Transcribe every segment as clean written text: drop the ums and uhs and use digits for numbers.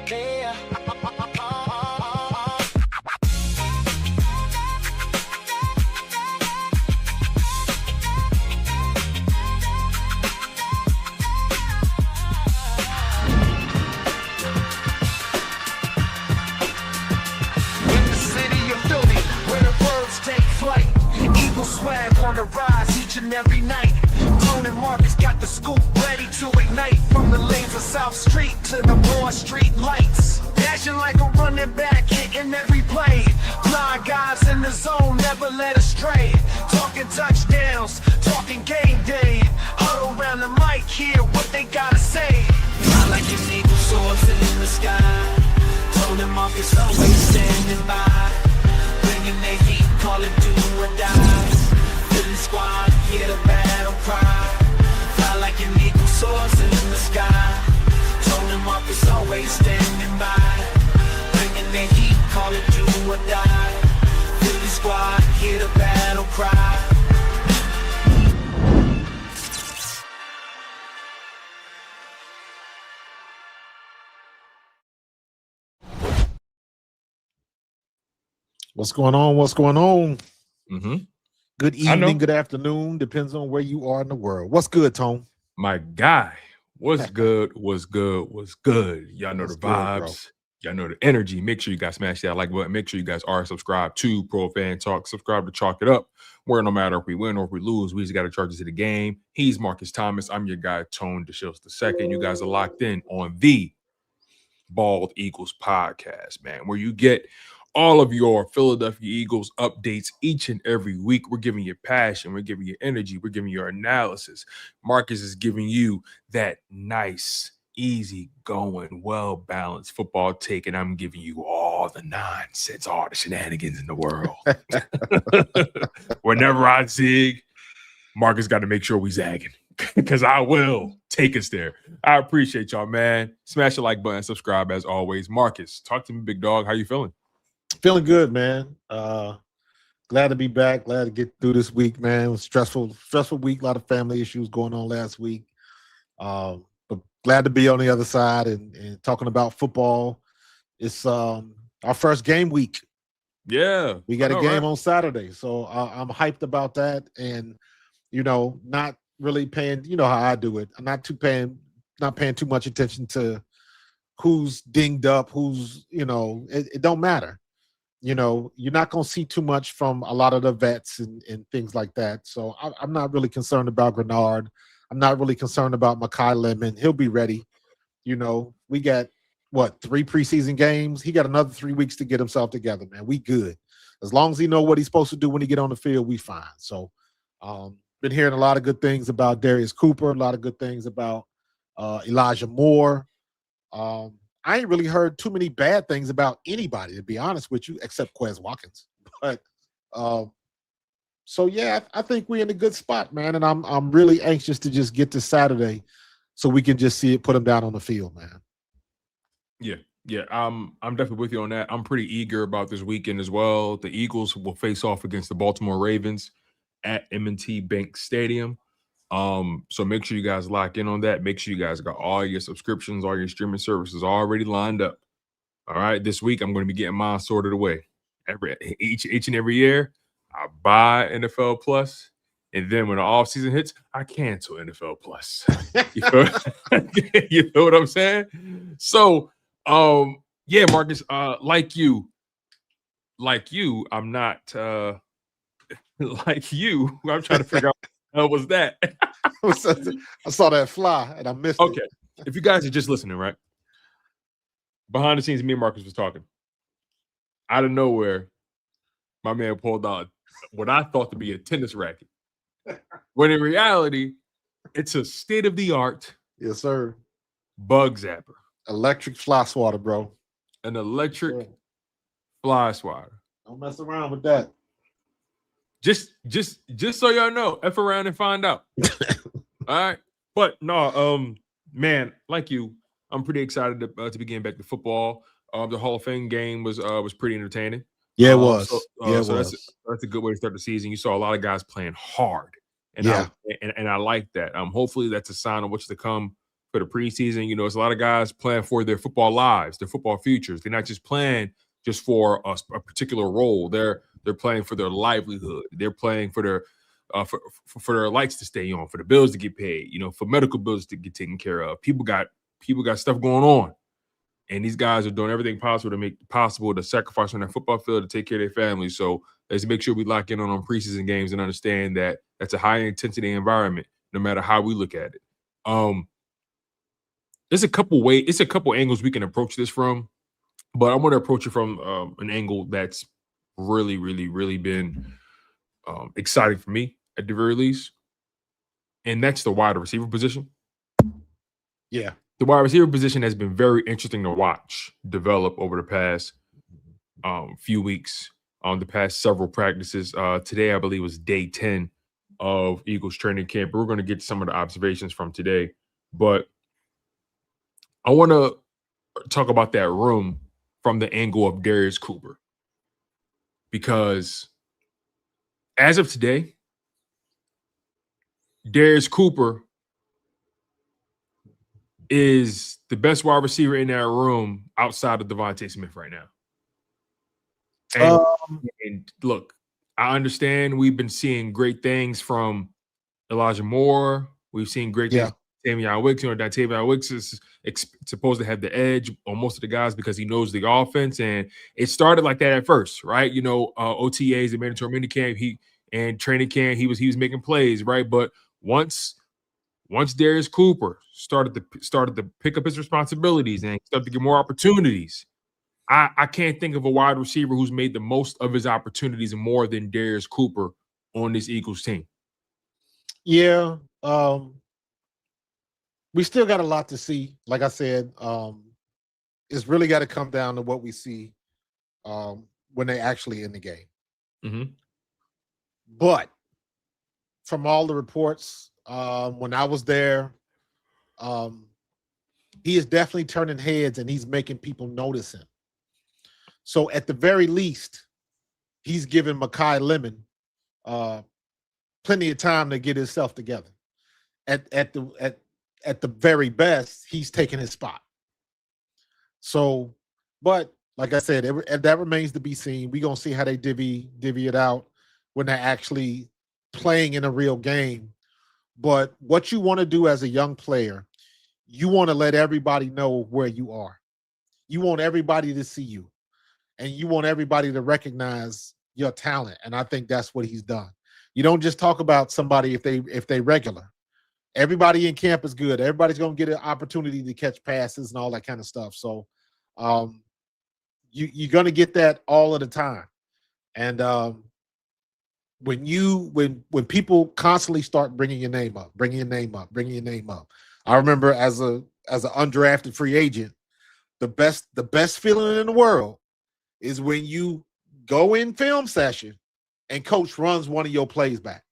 Yeah. Swag on the rise each and every night. Tone and Marcus got the scoop ready to ignite. From the lanes of South Street to the Broad Street lights. Dashing like a running back, hitting every play. Blind guys in the zone, never led astray. Talking touchdowns, talking game day. Huddle around the mic, hear what they gotta say. Fly like an eagle soaring in the sky. Tone and Marcus always standing by. Bringing their heat, call it do or die. Squad, hear the battle cry. Fly like an eagle soars in the sky. Tone and Marcus always standing by. Bringing the heat, call it do or die. Philly squad, hear the battle cry. What's going on? What's going on? Mm-hmm. Good evening, good afternoon. Depends on where you are in the world. What's good, Tone? My guy, what's good? What's good? What's good? Y'all know the vibes. Good, y'all know the energy. Make sure you guys smash that like button. Make sure you guys are subscribed to Pro Fan Talk. Subscribe to Chalk It Up. Where no matter if we win or if we lose, we just got to charge it to the game. He's Marcus Thomas. I'm your guy, Tone DeShields II. You guys are locked in on the Bald Eagles podcast, man, where you get all of your Philadelphia Eagles updates each and every week. We're giving you passion. We're giving you energy. We're giving you our analysis. Marcus is giving you that nice, easy going, well-balanced football take, and I'm giving you all the nonsense, all the shenanigans in the world. Whenever I zig, Marcus got to make sure we zagging because I will take us there. I appreciate y'all, man. Smash the like button, subscribe as always. Marcus, talk to me, big dog. How you feeling? Feeling good, man. Glad to be back. Glad to get through this week, man. It was stressful week. A lot of family issues going on last week. But glad to be on the other side and talking about football. It's our first game week. Yeah. We got a game on Saturday. So I'm hyped about that. And, not really paying, how I do it. I'm not paying too much attention to who's dinged up, who's, it don't matter. You're not going to see too much from a lot of the vets and things like that. So I'm not really concerned about Grenard. I'm not really concerned about Makai Lemon. He'll be ready. We got, 3 preseason games? He got another 3 weeks to get himself together, man. We good. As long as he know what he's supposed to do when he get on the field, we fine. So been hearing a lot of good things about Darius Cooper, a lot of good things about Elijah Moore. I ain't really heard too many bad things about anybody, to be honest with you, except Quez Watkins. But so yeah, I think we're in a good spot, man. And I'm really anxious to just get to Saturday so we can just see it, put them down on the field, man. Yeah. I'm definitely with you on that. I'm pretty eager about this weekend as well. The Eagles will face off against the Baltimore Ravens at M&T Bank Stadium. So make sure you guys lock in on that. Make sure you guys got all your subscriptions, all your streaming services already lined up. All right. This week I'm going to be getting mine sorted away. Each and every year, I buy NFL Plus, and then when the off season hits, I cancel NFL Plus. You know what I'm saying? So, yeah, Marcus, like you, I'm not like you. I'm trying to figure out what was that. I saw that fly and I missed it. Okay. If you guys are just listening, right? Behind the scenes, me and Marcus was talking. Out of nowhere, my man pulled out what I thought to be a tennis racket. When in reality, it's a state-of-the-art yes, sir. Bug zapper. Electric fly swatter, bro. An electric fly swatter. Don't mess around with that. Just so y'all know, F around and find out. All right. But no, man, like you, I'm pretty excited to be getting back to football. The Hall of Fame game was pretty entertaining. Yeah, it was. That's a good way to start the season. You saw a lot of guys playing hard, and I like that. Hopefully that's a sign of what's to come for the preseason. You know, it's a lot of guys playing for their football lives, their football futures. They're not just playing just for a particular role. They're playing for their livelihood. They're playing for their their lights to stay on, for the bills to get paid, you know, for medical bills to get taken care of. People got stuff going on. And these guys are doing everything possible to make possible to sacrifice on that football field to take care of their families. So let's make sure we lock in on preseason games and understand that that's a high intensity environment, no matter how we look at it. There's a couple angles we can approach this from, but I want to approach it from an angle that's really, really, really been exciting for me at the very least, and that's the wide receiver position. Yeah. The wide receiver position has been very interesting to watch develop over the past few weeks, the past several practices. Today, I believe, was day 10 of Eagles training camp. We're going to get some of the observations from today. But I want to talk about that room from the angle of Darius Cooper. Because as of today, Darius Cooper is the best wide receiver in that room outside of Devonta Smith right now. And look, I understand we've been seeing great things from Elijah Moore. We've seen great things from Tavion Wicks. You know, that Tavion Wicks is supposed to have the edge on most of the guys because he knows the offense. And it started like that at first, right? You know, OTAs, the mandatory minicamp, and training camp, he was making plays, right? But once Darius Cooper started to pick up his responsibilities and started to get more opportunities, I can't think of a wide receiver who's made the most of his opportunities more than Darius Cooper on this Eagles team. Yeah. We still got a lot to see. Like I said, it's really got to come down to what we see when they actually in the game. Mm-hmm. But from all the reports, when I was there, he is definitely turning heads and he's making people notice him. So at the very least, he's giving Makai Lemon plenty of time to get himself together. At the very best, he's taking his spot. So, but like I said, that remains to be seen. We're gonna see how they divvy it out when they're actually playing in a real game. But what you want to do as a young player, you want to let everybody know where you are. You want everybody to see you, and you want everybody to recognize your talent. And I think that's what he's done. You don't just talk about somebody if they regular. Everybody in camp is good. Everybody's going to get an opportunity to catch passes and all that kind of stuff. So you're going to get that all of the time. And when people constantly start bringing your name up, I remember as an undrafted free agent, the best feeling in the world is when you go in film session and coach runs one of your plays back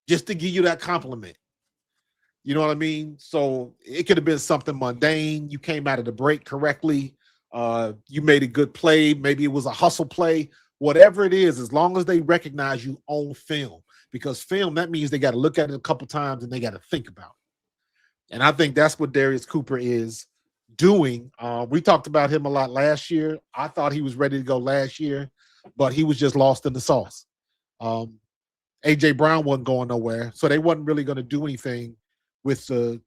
just to give you that compliment. You know what I mean? So it could have been something mundane. You came out of the break correctly. You made a good play. Maybe it was a hustle play. Whatever it is, as long as they recognize you on film, because film, that means they got to look at it a couple times and they got to think about it. And I think that's what Darius Cooper is doing. We talked about him a lot last year. I thought he was ready to go last year, but he was just lost in the sauce. A.J. Brown wasn't going nowhere, so they wasn't really going to do anything with the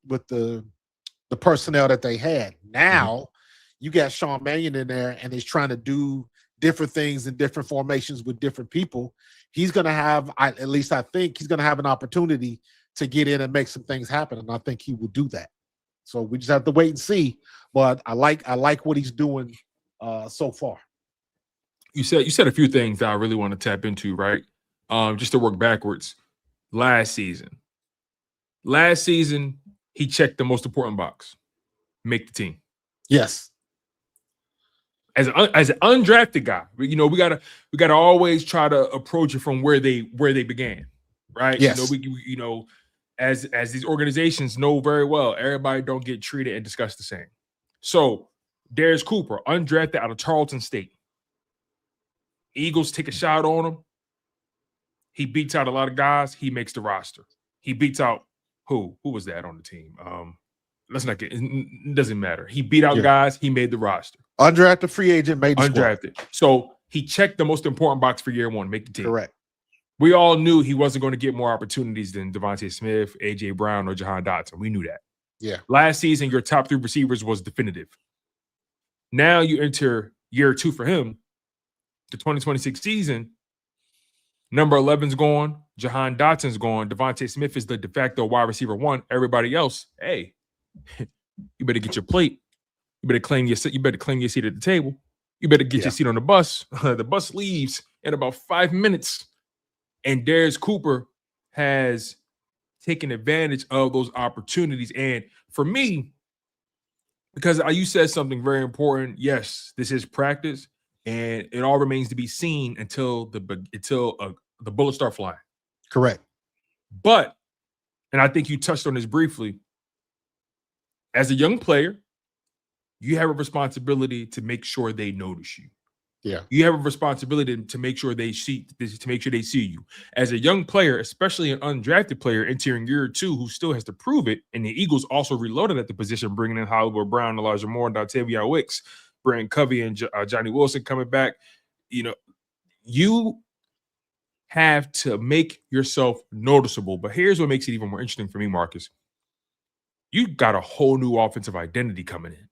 personnel that they had. Now you got Sean Mannion in there, and he's trying to do different things in different formations with different people. He's going to have, at least I think, he's going to have an opportunity to get in and make some things happen, and I think he will do that. So we just have to wait and see. But I like what he's doing so far. You said a few things that I really want to tap into, right? Just to work backwards. Last season, he checked the most important box: make the team. Yes. As an undrafted guy, you know, we gotta always try to approach it from where they began, right? Yes. You know, as these organizations know very well, everybody don't get treated and discussed the same. So Darius Cooper, undrafted out of Tarleton State. Eagles take a shot on him. He beats out a lot of guys. He makes the roster. He beats out who? Who was that on the team? let's not get it doesn't matter. He beat out guys, he made the roster. Undrafted free agent, made the undrafted. Squad. So he checked the most important box for year one, make the team. Correct. We all knew he wasn't going to get more opportunities than Devonta Smith, AJ Brown, or Jahan Dotson. We knew that. Yeah. Last season, your top 3 receivers was definitive. Now you enter year 2 for him, the 2026 season. Number 11's gone. Jahan Dotson's gone. Devonta Smith is the de facto wide receiver 1. Everybody else, hey, you better get your plate. You better claim your seat. You better claim your seat at the table. You better get your seat on the bus. The bus leaves in about 5 minutes. And Darius Cooper has taken advantage of those opportunities. And for me, because you said something very important, yes, this is practice, and it all remains to be seen until the bullets start flying. Correct. But, and I think you touched on this briefly, as a young player, you have a responsibility to make sure they notice you. Yeah. You have a responsibility to make sure they see you. As a young player, especially an undrafted player entering year 2 who still has to prove it, and the Eagles also reloaded at the position, bringing in Hollywood Brown, Elijah Moore, and Dontavion Wicks, Brandon Covey, and Johnny Wilson coming back. You know, you have to make yourself noticeable. But here's what makes it even more interesting for me, Marcus. You got a whole new offensive identity coming in.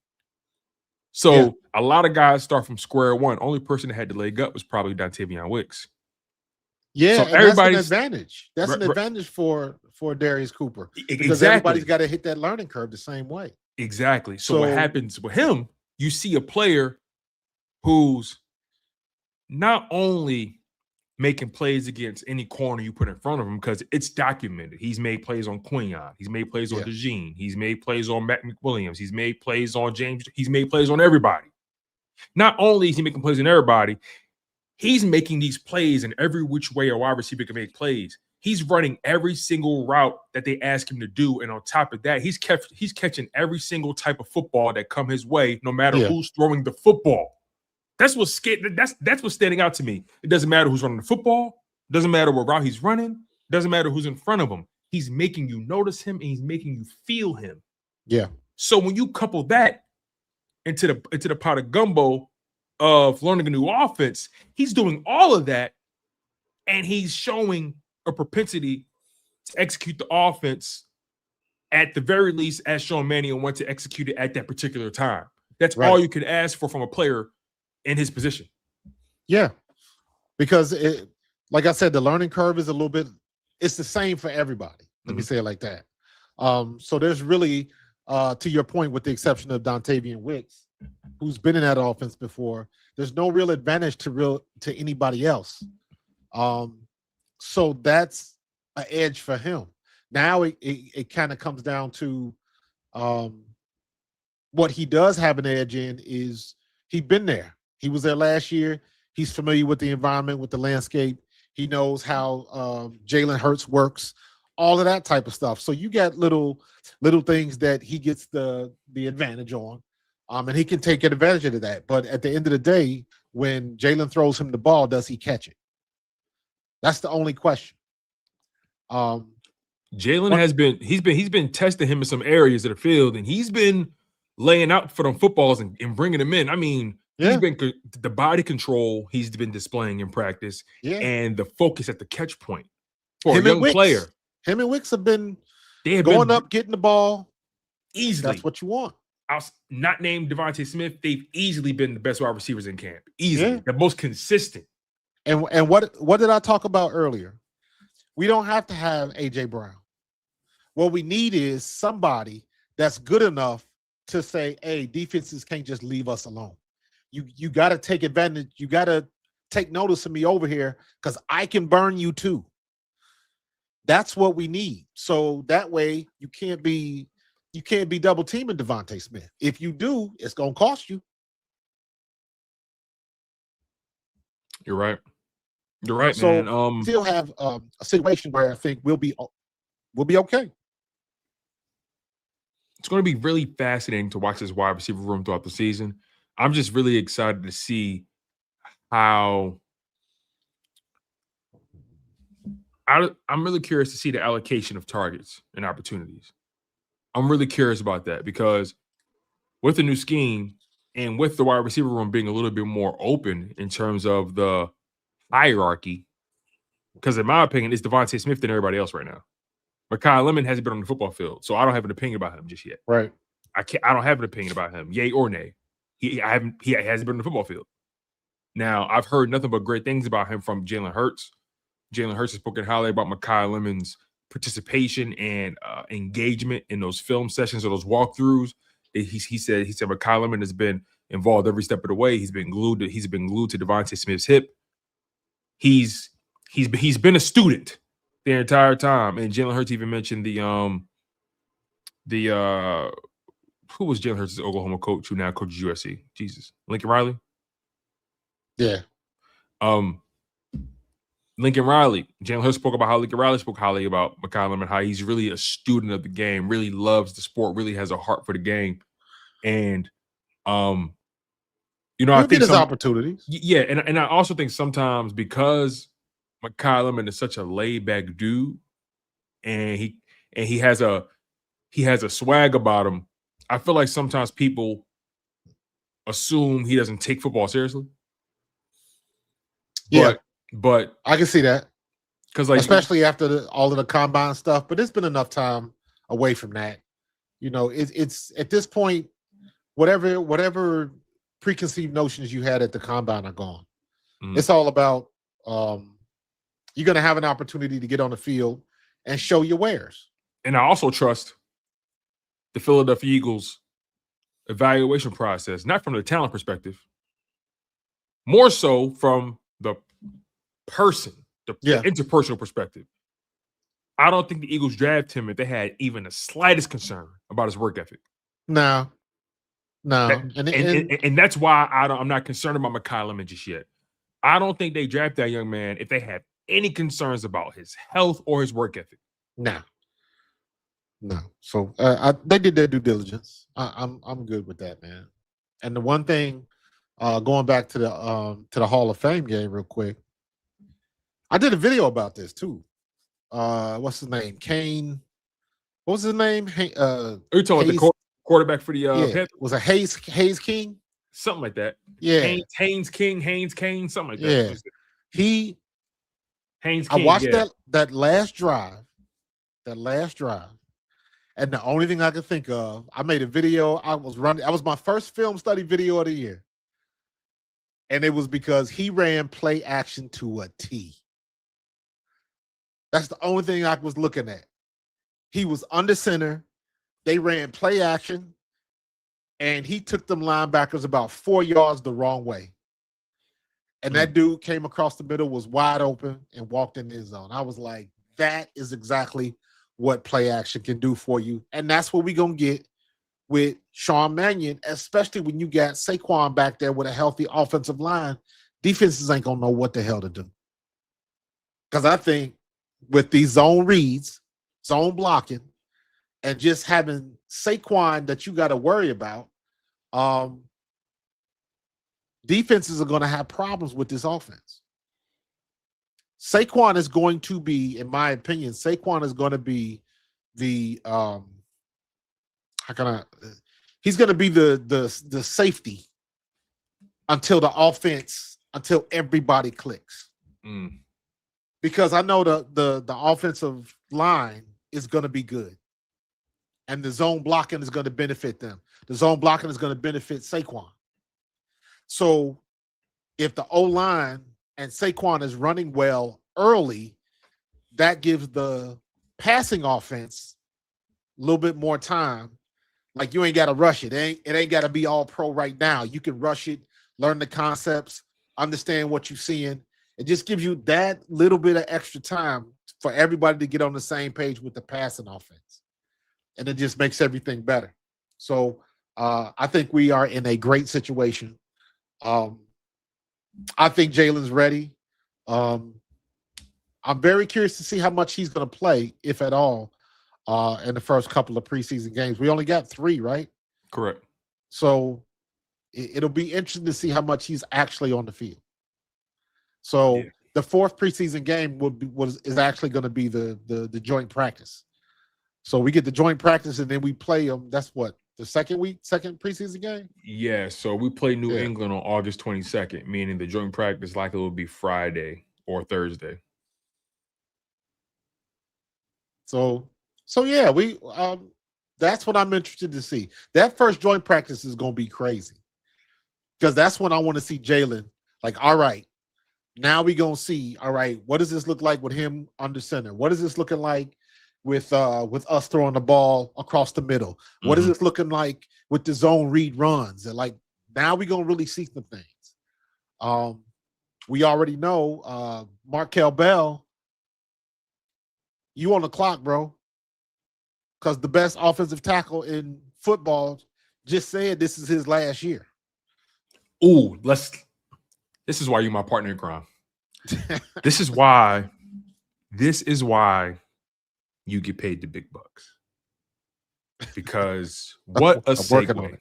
So a lot of guys start from square one. Only person that had the leg up was probably Dontavion Wicks. Yeah, so everybody's that's an advantage. That's an advantage for Darius Cooper. Because everybody's got to hit that learning curve the same way. Exactly. So what happens with him, you see a player who's not only making plays against any corner you put in front of him, because it's documented. He's made plays on Quinion. He's made plays on DeJean. He's made plays on Matt McWilliams. He's made plays on James. He's made plays on everybody. Not only is he making plays on everybody, he's making these plays in every which way a wide receiver can make plays. He's running every single route that they ask him to do. And on top of that, he's catching every single type of football that come his way, no matter who's throwing the football. That's what's standing out to me. It doesn't matter who's running the football. It doesn't matter what route he's running. It doesn't matter who's in front of him. He's making you notice him, and he's making you feel him. Yeah. So when you couple that into the pot of gumbo of learning a new offense, he's doing all of that, and he's showing a propensity to execute the offense at the very least as Sean Mannion wants to execute it at that particular time. That's all you can ask for from a player in his position. Yeah. Because like I said, the learning curve is it's the same for everybody. Let me say it like that. So there's really, to your point, with the exception of Dontavion Wicks, who's been in that offense before, there's no real advantage to anybody else. So that's an edge for him. Now it kind of comes down to what he does have an edge in is he's been there. He was there last year. He's familiar with the environment, with the landscape. He knows how Jalen Hurts works, all of that type of stuff. So you got little things that he gets the advantage on, and he can take advantage of that. But at the end of the day, when Jalen throws him the ball, does he catch it? That's the only question. Jalen has been testing him in some areas of the field, and he's been laying out for them footballs and bringing them in. I mean, he's been the body control he's been displaying in practice, and the focus at the catch point for a young player. Him and Wicks have been going up, getting the ball easily. That's what you want. I'll not name Devonta Smith. They've easily been the best wide receivers in camp. Easily, the most consistent. And what did I talk about earlier? We don't have to have AJ Brown. What we need is somebody that's good enough to say, hey, defenses can't just leave us alone. You got to take advantage. You got to take notice of me over here because I can burn you too. That's what we need. So that way you can't be double teaming Devonta Smith. If you do, it's going to cost you. You're right. You're right, so man. Still have a situation where I think we'll be okay. It's going to be really fascinating to watch this wide receiver room throughout the season. I'm just really excited to see how I'm really curious to see the allocation of targets and opportunities. I'm really curious about that because with the new scheme and with the wide receiver room being a little bit more open in terms of the hierarchy, because in my opinion, it's Devonta Smith than everybody else right now. Makai Lemon hasn't been on the football field, so I don't have an opinion about him just yet. Right. I don't have an opinion about him, yay or nay. He hasn't been on the football field. Now, I've heard nothing but great things about him from Jalen Hurts. Jalen Hurts has spoken highly about Makai Lemon's participation and engagement in those film sessions or those walkthroughs. He said Makai Lemon has been involved every step of the way. He's been glued to Devonta Smith's hip. He's been a student the entire time. And Jalen Hurts even mentioned who was Jalen Hurts' Oklahoma coach who now coaches USC? Jesus, Lincoln Riley. Yeah. Lincoln Riley. Jalen Hurts spoke about how Lincoln Riley spoke highly about Makai Lemon, how he's really a student of the game, really loves the sport, really has a heart for the game. And I think get his opportunities. Yeah, and I also think sometimes because Makai Lemon is such a laid-back dude, and he has a swag about him, I feel like sometimes people assume he doesn't take football seriously. Yeah. But I can see that. Because especially after all of the combine stuff, but it's been enough time away from that. It's at this point, whatever preconceived notions you had at the combine are gone. Mm-hmm. It's all about you're going to have an opportunity to get on the field and show your wares. And I also trust the Philadelphia Eagles evaluation process, not from the talent perspective, more so from the person, the interpersonal perspective. I don't think the Eagles draft him if they had even the slightest concern about his work ethic. No. And that's why I'm not concerned about Makai Lemon just yet. I don't think they draft that young man if they have any concerns about his health or his work ethic. No. So they did their due diligence. I'm good with that, man. And the one thing, going back to the Hall of Fame game real quick, I did a video about this too. What's his name? Kane. What was his name? Are you talking about the quarterback for the Panthers? Was it Hayes King? Something like that. Yeah. Haynes Kane, something like that. Yeah. Haynes King. I watched that last drive. And the only thing I could think of, I made a video. I was my first film study video of the year. And it was because he ran play action to a T. That's the only thing I was looking at. He was under center. They ran play action. And he took them linebackers about 4 yards the wrong way. And that dude came across the middle, was wide open, and walked in his zone. I was like, that is exactly what play action can do for you. And that's what we're going to get with Sean Mannion, especially when you got Saquon back there with a healthy offensive line. Defenses ain't going to know what the hell to do. Because I think with these zone reads, zone blocking, and just having Saquon that you got to worry about, defenses are going to have problems with this offense. Saquon is going to be, in my opinion, the he's going to be the safety until everybody clicks. Because I know the offensive line is going to be good. And the zone blocking is going to benefit them. The zone blocking is going to benefit Saquon. So if the O-line and Saquon is running well early, that gives the passing offense a little bit more time. Like, you ain't got to rush it. It ain't got to be all pro right now. You can rush it, learn the concepts, understand what you're seeing. It just gives you that little bit of extra time for everybody to get on the same page with the passing offense. And it just makes everything better. So I think we are in a great situation. I think Jalen's ready. I'm very curious to see how much he's going to play, if at all, in the first couple of preseason games. We only got 3, right? Correct. So it'll be interesting to see how much he's actually on the field. So the 4th preseason game is actually going to be the joint practice. So we get the joint practice and then we play them. That's what, the second preseason game? Yeah, so we play New Yeah. England on August 22nd, meaning the joint practice likely will be Friday or Thursday. So yeah, we that's what I'm interested to see. That first joint practice is gonna be crazy. Because that's when I want to see Jalen. Like, all right, now we gonna see, all right, what does this look like with him under center? What is this looking like with us throwing the ball across the middle? What is this looking like with the zone read runs? And like now we gonna really see some things. We already know Markel Bell, you on the clock, bro. Because the best offensive tackle in football just said this is his last year. Ooh, this is why you're my partner in crime. This is why you get paid the big bucks. Because what a segue.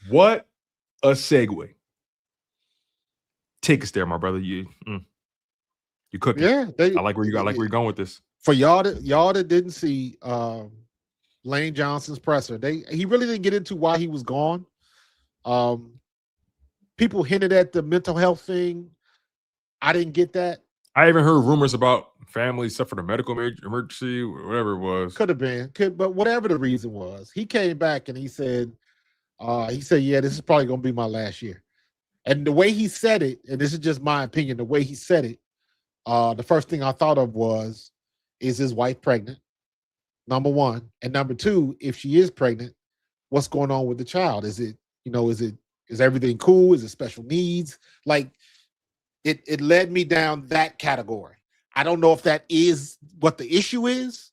What a segue. Take us there, my brother. You cooking. Yeah, I like where you're going with this. For y'all that didn't see Lane Johnson's presser, he really didn't get into why he was gone. People hinted at the mental health thing. I didn't get that. I even heard rumors about family suffered a medical emergency, whatever it was. Could have been, but whatever the reason was, he came back and he said, yeah, this is probably gonna be my last year. And the way he said it, and this is just my opinion, the way he said it, the first thing I thought of was, is his wife pregnant? Number one. And number two, if she is pregnant, what's going on with the child? Is everything cool? Is it special needs? Like it led me down that category. I don't know if that is what the issue is.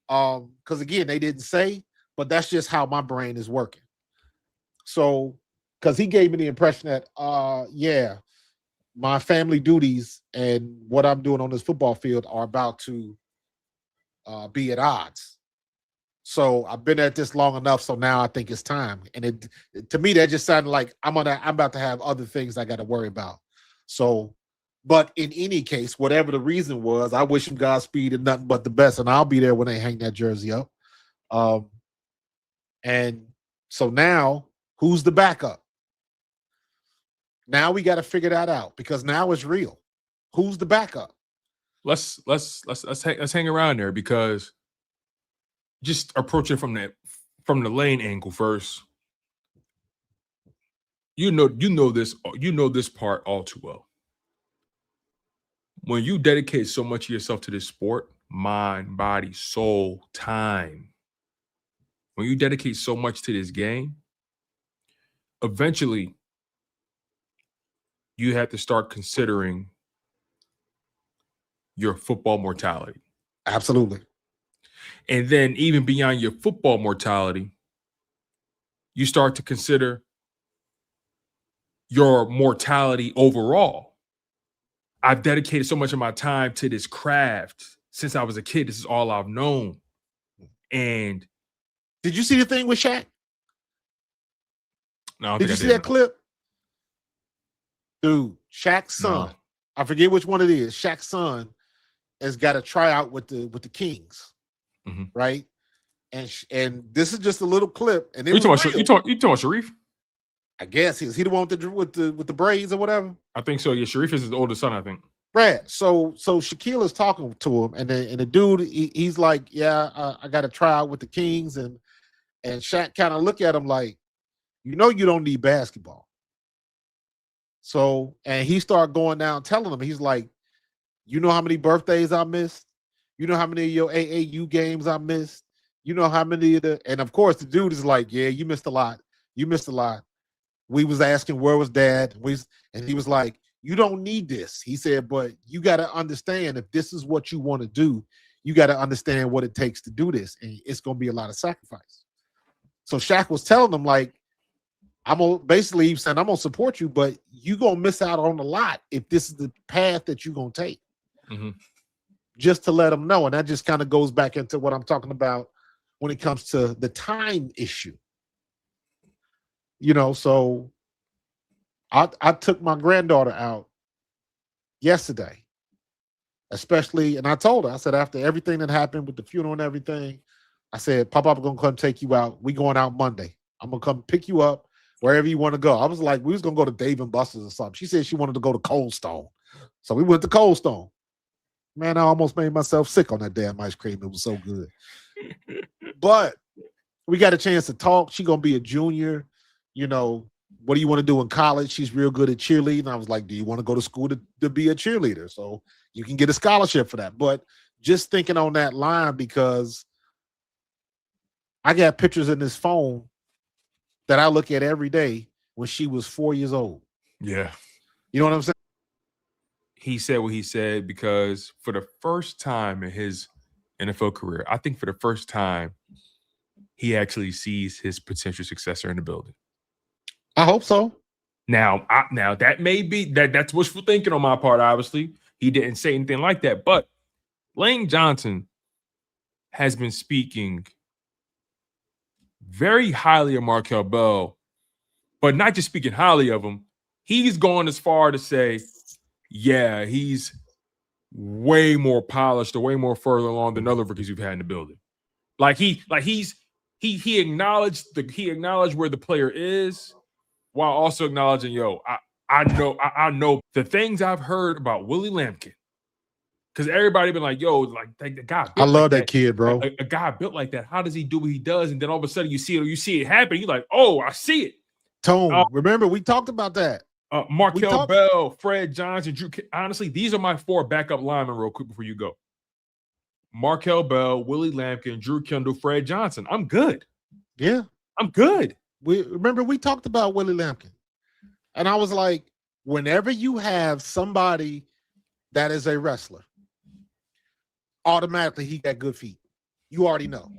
Because again, they didn't say, but that's just how my brain is working. So, because he gave me the impression that, yeah, my family duties and what I'm doing on this football field are about to be at odds. So I've been at this long enough, so now I think it's time. And to me, that just sounded like I'm about to have other things I got to worry about. So, but in any case, whatever the reason was, I wish him Godspeed and nothing but the best, and I'll be there when they hang that jersey up. And so now, who's the backup? Now we got to figure that out because now it's real. Who's the backup? Let's hang around there because just approach it from the Lane angle first. You know this part all too well. When you dedicate so much of yourself to this sport, mind, body, soul, time, when you dedicate so much to this game, eventually you have to start considering your football mortality. Absolutely. And then even beyond your football mortality, you start to consider your mortality overall. I've dedicated so much of my time to this craft since I was a kid. This is all I've known. And did you see the thing with Shaq? No, did you see that clip? Dude, Shaq's son. No. I forget which one it is. Shaq's son has got a tryout with the Kings, right? And this is just a little clip. And you talking about Sharif? I guess is he the one with the braids or whatever? I think so. Yeah, Sharif is his oldest son, I think. Right. So Shaquille is talking to him, and the dude he's like, yeah, I got to try out with the Kings, and Shaq kind of look at him like, you don't need basketball. So and he started going down telling him, he's like, you know how many birthdays I missed? You know how many of your AAU games I missed? You know how many of and of course the dude is like, yeah, you missed a lot. You missed a lot. We was asking where was dad, and he was like, you don't need this. He said, but you got to understand if this is what you want to do, you got to understand what it takes to do this, and it's going to be a lot of sacrifice. So Shaq was telling him like, he was saying I'm gonna support you, but you gonna miss out on a lot if this is the path that you're gonna take. Just to let them know, and that just kind of goes back into what I'm talking about when it comes to the time issue. So I took my granddaughter out yesterday, especially. And I told her, I said, after everything that happened with the funeral and everything, I said, Pop, I'm gonna come take you out. We going out Monday. I'm gonna come pick you up wherever you want to go. I was like, we was gonna go to Dave and Buster's or something. She said she wanted to go to Cold Stone, so we went to Cold Stone. Man, I almost made myself sick on that damn ice cream. It was so good. But we got a chance to talk. She gonna be a junior. You know, what do you want to do in college? She's real good at cheerleading. I was like, do you want to go to school to be a cheerleader? So you can get a scholarship for that. But just thinking on that line, because I got pictures in this phone that I look at every day when she was 4 years old. Yeah. You know what I'm saying? He said what he said because for the first time in his NFL career, I think for the first time, he actually sees his potential successor in the building. I hope so. Now that may be that's wishful thinking on my part. Obviously, he didn't say anything like that, but Lane Johnson has been speaking very highly of Markel Bell, but not just speaking highly of him. He's gone as far to say, yeah, he's way more polished or way more further along than other rookies we've had in the building. He acknowledged where the player is, while also acknowledging, I know the things I've heard about Willie Lampkin. Because everybody been like, the guy. I love that kid, bro. A guy built like that. How does he do what he does? And then all of a sudden you see it happen. You're like, oh, I see it. Tone, remember we talked about that. Markel Bell, Fred Johnson, Drew. Honestly, these are my 4 backup linemen real quick before you go. Markel Bell, Willie Lampkin, Drew Kendall, Fred Johnson. I'm good. Yeah. I'm good. We talked about Willie Lampkin. And I was like, whenever you have somebody that is a wrestler, automatically he got good feet. You already know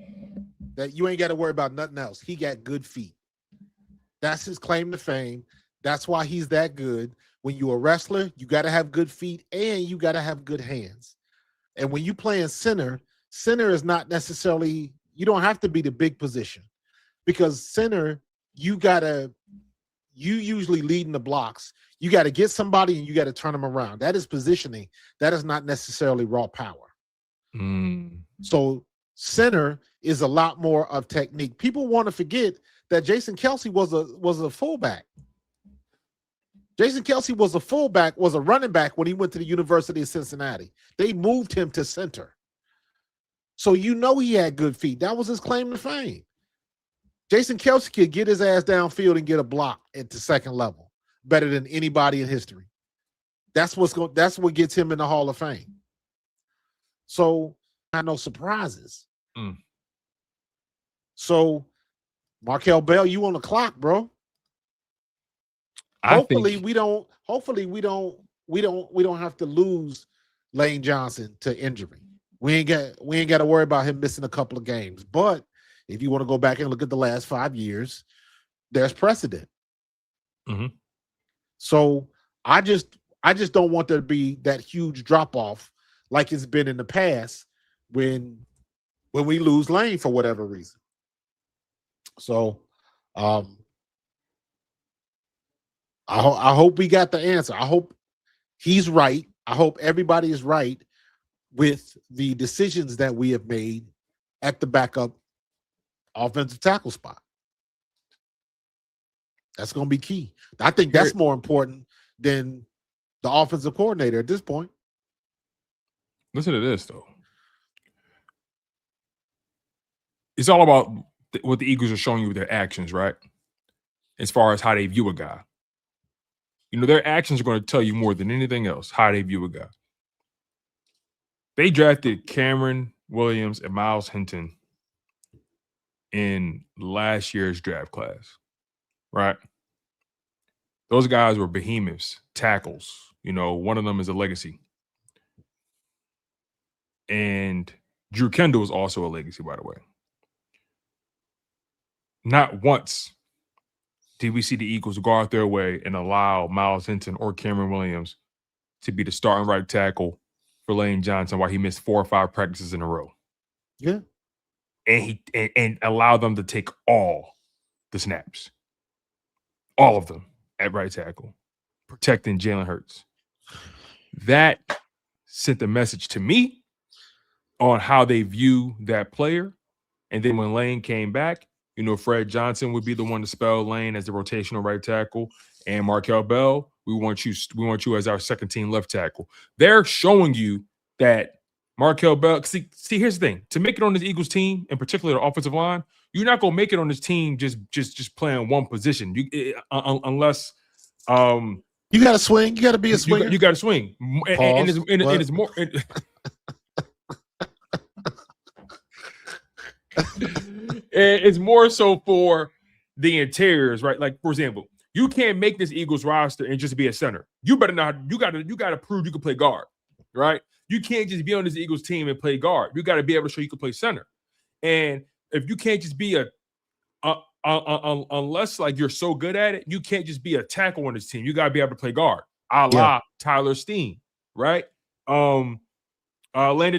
that you ain't got to worry about nothing else. He got good feet. That's his claim to fame. That's why he's that good. When you're a wrestler, you got to have good feet and you got to have good hands. And when you play in center is not necessarily, you don't have to be the big position, because center, you usually lead in the blocks. You got to get somebody and you got to turn them around. That is positioning. That is not necessarily raw power. So center is a lot more of technique. People want to forget that Jason Kelce was a fullback. Jason Kelce was a running back when he went to the University of Cincinnati. They moved him to center. So he had good feet. That was his claim to fame. Jason Kelce could get his ass downfield and get a block at the second level better than anybody in history. That's what gets him in the Hall of Fame. So not no surprises. So Markel Bell, you on the clock, bro. Hopefully we don't have to lose Lane Johnson to injury. We ain't got to worry about him missing a couple of games. But if you want to go back and look at the last 5 years, there's precedent. So I just don't want there to be that huge drop off like it's been in the past when we lose Lane for whatever reason. So I hope we got the answer. I hope he's right. I hope everybody is right with the decisions that we have made at the backup offensive tackle spot. That's going to be key. I think that's more important than the offensive coordinator at this point. Listen to this, though. It's all about what the Eagles are showing you with their actions, right? As far as how they view a guy. Their actions are going to tell you more than anything else how they view a guy. They drafted Cameron Williams and Miles Hinton in last year's draft class, right? Those guys were behemoths, tackles. One of them is a legacy. And Drew Kendall is also a legacy, by the way. Not once did we see the Eagles go out their way and allow Miles Hinton or Cameron Williams to be the starting right tackle for Lane Johnson while he missed 4 or 5 practices in a row. Yeah. And allow them to take all the snaps. All of them at right tackle, protecting Jalen Hurts. That sent a message to me on how they view that player. And then when Lane came back, you know, Fred Johnson would be the one to spell Lane as the rotational right tackle, and Markel Bell, we want you as our second team left tackle. They're showing you that Markel Bell. See, here's the thing: to make it on this Eagles team, in particular the offensive line, you're not gonna make it on this team just playing one position. Unless you got to swing. You got to be a swinger. You got to swing, and it's more. It's more so for the interiors, right? Like, for example, you can't make this Eagles roster and just be a center. You better not. You gotta prove you can play guard, right? You can't just be on this Eagles team and play guard. You got to be able to show you can play center. And if you can't just be unless like you're so good at it, you can't just be a tackle on this team. You got to be able to play guard, a la Tyler Steen, right? Landon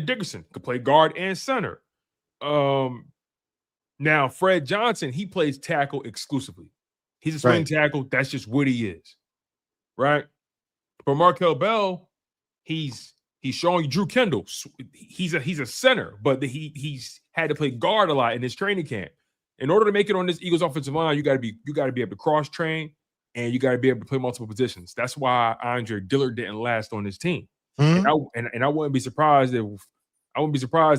Dickerson could play guard and center. Now Fred Johnson, he plays tackle exclusively. He's a swing tackle. That's just what he is, right? But Markel Bell, he's showing you Drew Kendall. He's a center, but he's had to play guard a lot in his training camp. In order to make it on this Eagles offensive line, you got to be able to cross train, and you got to be able to play multiple positions. That's why Andre Dillard didn't last on this team. Mm-hmm. And I wouldn't be surprised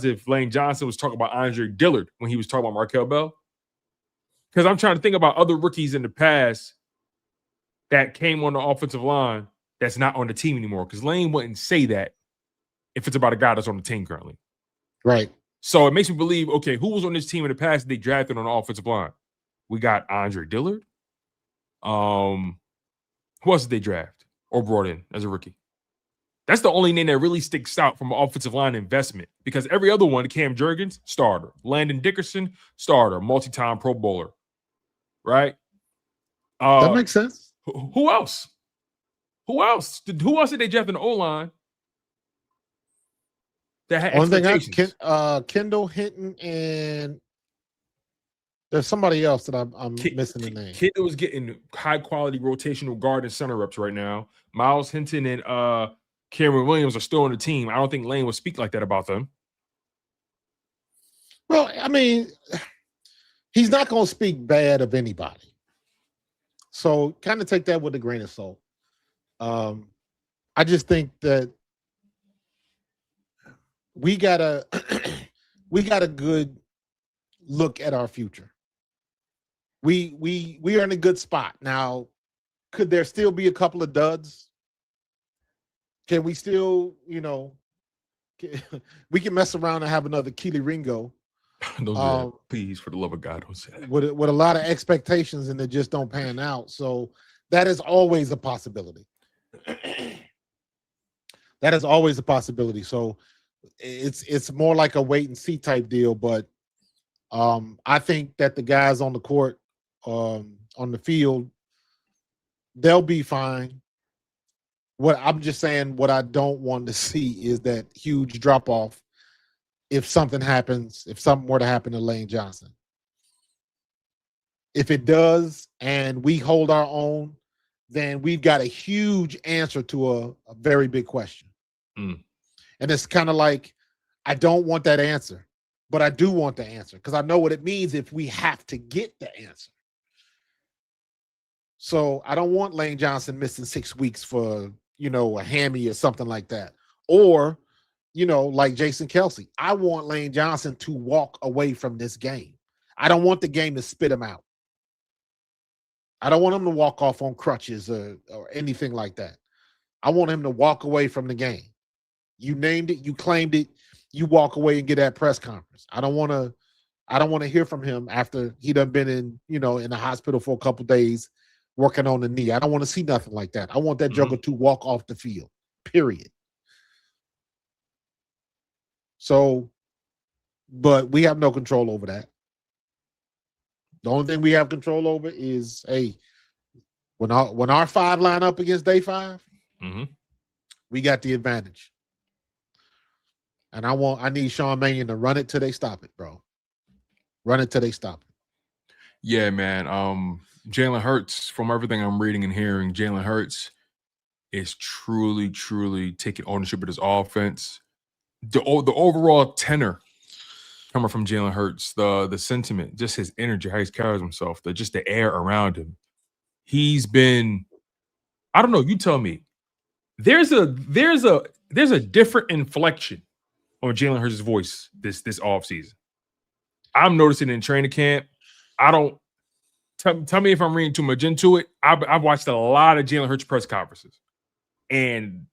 if Lane Johnson was talking about Andre Dillard when he was talking about Markel Bell. Because I'm trying to think about other rookies in the past that came on the offensive line that's not on the team anymore. Because Lane wouldn't say that if it's about a guy that's on the team currently. Right. So it makes me believe, okay, who was on this team in the past that they drafted on the offensive line? We got Andre Dillard. Who else did they draft or brought in as a rookie? That's the only name that really sticks out from an offensive line investment, because every other one, Cam Jurgens, starter. Landon Dickerson, starter, multi-time Pro Bowler, right? That makes sense. Who else? Who else did they draft in the O-line that had expectations? Kendall Hinton, and there's somebody else that I'm missing the name. Kendall is getting high-quality rotational guard and center reps right now. Miles Hinton and Cameron Williams are still on the team. I don't think Lane would speak like that about them. Well, I mean, he's not going to speak bad of anybody. So kind of take that with a grain of salt. I just think that we got a good look at our future. We are in a good spot. Now, could there still be a couple of duds? Can we still, we can mess around and have another Keely Ringo. Don't do that. Please, for the love of God, don't say that. With a lot of expectations, and they just don't pan out. So that is always a possibility. That is always a possibility. So it's more like a wait and see type deal. But I think that the guys on the court, on the field, they'll be fine. What I'm just saying, what I don't want to see is that huge drop off if something were to happen to Lane Johnson. If it does and we hold our own, then we've got a huge answer to a very big question. And it's kind of like, I don't want that answer, but I do want the answer because I know what it means if we have to get the answer. So I don't want Lane Johnson missing 6 weeks for, a hammy or something like that. Or, like Jason Kelsey, I want Lane Johnson to walk away from this game. I don't want the game to spit him out. I don't want him to walk off on crutches or anything like that. I want him to walk away from the game. You named it, you claimed it, you walk away and get that press conference. I don't want to hear from him after he done been in the hospital for a couple of days working on the knee. I don't want to see nothing like that. I want that joker to walk off the field, period. So, but we have no control over that. The only thing we have control over is, hey, when our five line up against day 5, we got the advantage. And I need Sean Mannion to run it till they stop it, bro. Run it till they stop it. Yeah, man. Jalen Hurts, from everything I'm reading and hearing, Jalen Hurts is truly, truly taking ownership of this offense. The overall tenor coming from Jalen Hurts, the sentiment, just his energy, how he carries himself, just the air around him. He's been, I don't know, you tell me. There's a different inflection on Jalen Hurts' voice this offseason. I'm noticing in training camp. I don't tell me if I'm reading too much into it. I've watched a lot of Jalen Hurts press conferences, and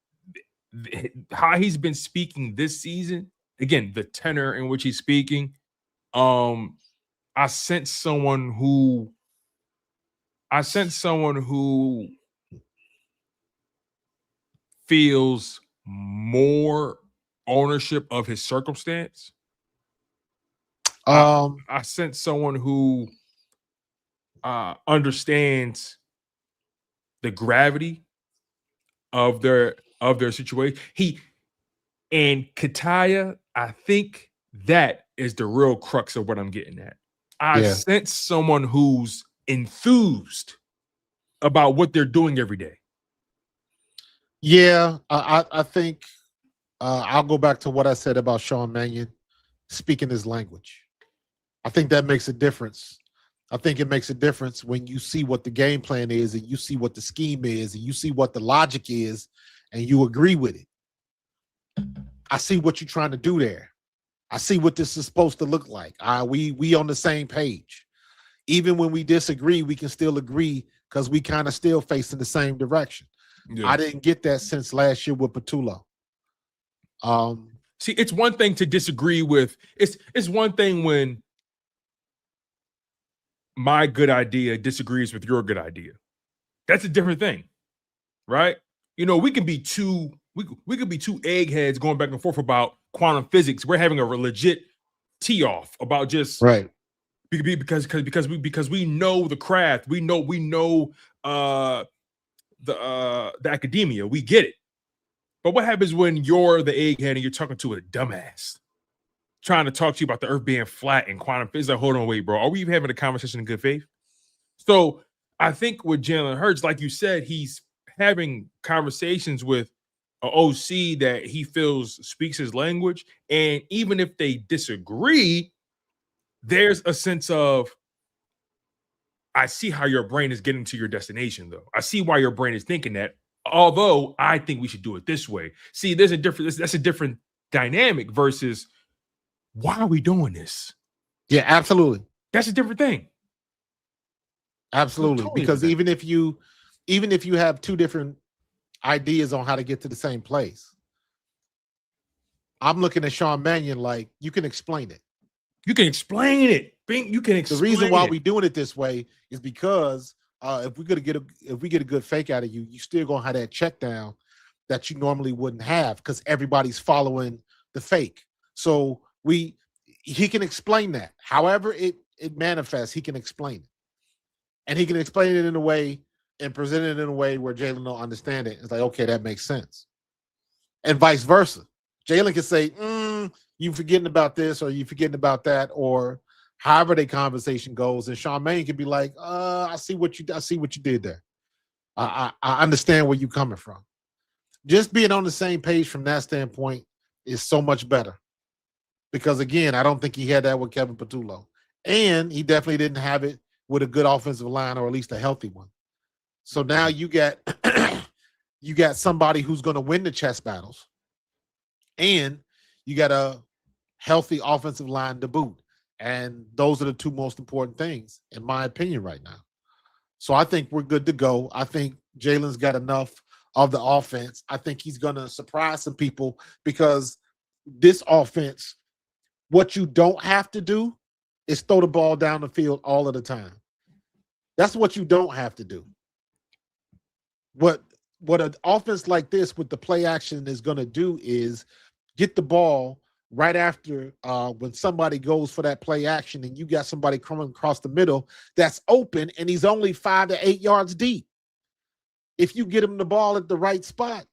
how he's been speaking this season. Again, the tenor in which he's speaking. I sense someone who feels more ownership of his circumstance. I sense someone who understands the gravity of their situation. And Kataya, I think that is the real crux of what I'm getting at. I sense someone who's enthused about what they're doing every day. Yeah, I think I'll go back to what I said about Sean Mannion speaking his language. I think that makes a difference. I think it makes a difference when you see what the game plan is and you see what the scheme is and you see what the logic is and you agree with it. I see what you're trying to do there. I see what this is supposed to look like. We on the same page. Even when we disagree, we can still agree because we kind of still facing the same direction. Yeah. I didn't get that since last year with Patullo. See, it's one thing to disagree with. It's one thing when my good idea disagrees with your good idea. That's a different thing, right? You know, we can be two eggheads going back and forth about quantum physics. We're having a legit tee-off about just right because we know the craft, we know the academia, we get it. But what happens when you're the egghead and you're talking to a dumbass trying to talk to you about the earth being flat and quantum physics? Like, hold on, wait, bro. Are we even having a conversation in good faith? So I think with Jalen Hurts, like you said, he's having conversations with an OC that he feels speaks his language. And even if they disagree, there's a sense of, I see how your brain is getting to your destination, though. I see why your brain is thinking that, although I think we should do it this way. See, that's a different dynamic versus, why are we doing this? Yeah, absolutely. That's a different thing. Absolutely. Totally, because even if you have two different ideas on how to get to the same place, I'm looking at Sean Mannion like, you can explain it. You can explain it. You can explain the reason why we're doing it this way is because if we get a good fake out of you, you still gonna have that check down that you normally wouldn't have because everybody's following the fake. So he can explain that. However it manifests, he can explain it. And he can explain it in a way and present it in a way where Jalen don't understand it. It's like, okay, that makes sense. And vice versa. Jalen can say, you forgetting about this or you forgetting about that, or however the conversation goes. And Sean Mannion can be like, I see what you did there. I understand where you're coming from. Just being on the same page from that standpoint is so much better. Because again, I don't think he had that with Kevin Patullo. And he definitely didn't have it with a good offensive line, or at least a healthy one. So now you got somebody who's going to win the chess battles, and you got a healthy offensive line to boot. And those are the two most important things, in my opinion, right now. So I think we're good to go. I think Jalen's got enough of the offense. I think he's going to surprise some people, because this offense, what you don't have to do is throw the ball down the field all of the time. That's what you don't have to do. What an offense like this with the play action is going to do is get the ball right after when somebody goes for that play action and you got somebody coming across the middle that's open and he's only 5 to 8 yards deep. If you get him the ball at the right spot,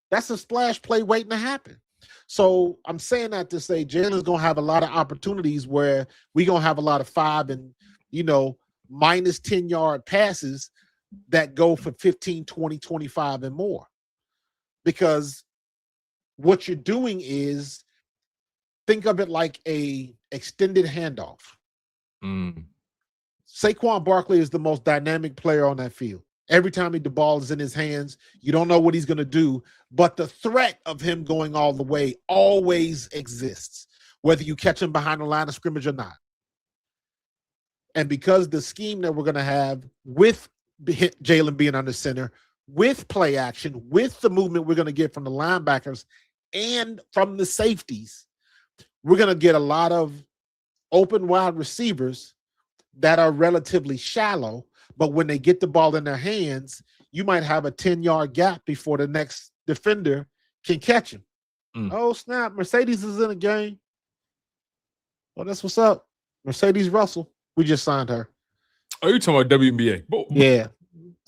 that's a splash play waiting to happen. So I'm saying that to say Jalen's going to have a lot of opportunities where we're going to have a lot of 5 and, minus 10-yard passes that go for 15, 20, 25 and more. Because what you're doing is, think of it like a extended handoff. Saquon Barkley is the most dynamic player on that field. Every time the ball is in his hands, you don't know what he's going to do, but the threat of him going all the way always exists, whether you catch him behind the line of scrimmage or not. And because the scheme that we're going to have with Jalen being under center, with play action, with the movement we're going to get from the linebackers and from the safeties, we're going to get a lot of open wide receivers that are relatively shallow, but when they get the ball in their hands, you might have a 10-yard gap before the next defender can catch him. Oh, snap. Mercedes is in the game. Well, that's what's up. Mercedes Russell. We just signed her. Oh, you're talking about WNBA. Yeah.